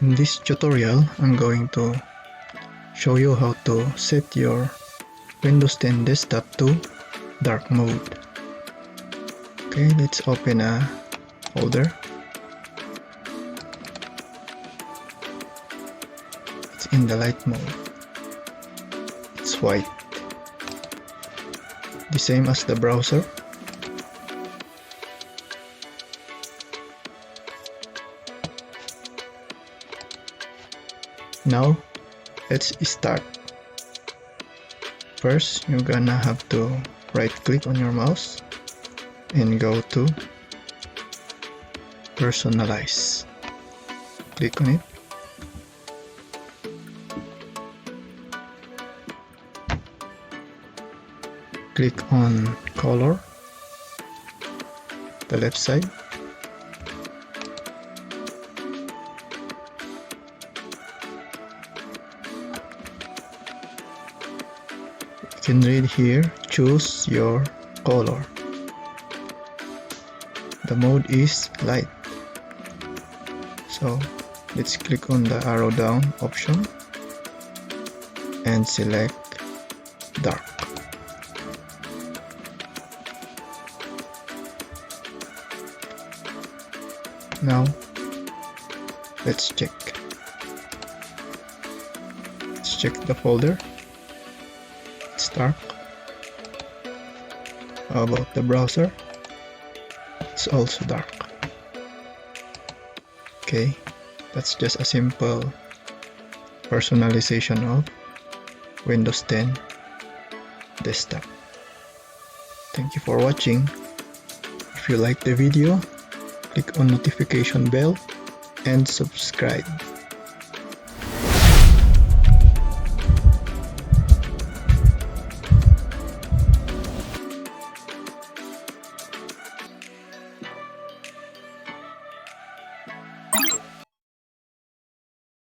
In this tutorial, I'm going to show you how to set your Windows 10 desktop to dark mode. Okay, let's open a folder. It's in the light mode. It's white. The same as the browser. Now, let's start. First, you're gonna have to right click on your mouse and go to personalize. Click on it. Click on color, the left side. You can read here, choose your color. The mode is light. So let's click on the arrow down option and select dark. Now let's check. Let's check the folder. It's dark. How about the browser? It's also dark. Okay, that's just a simple personalization of Windows 10 desktop. Thank you for watching. If you like the video, click on notification bell and subscribe.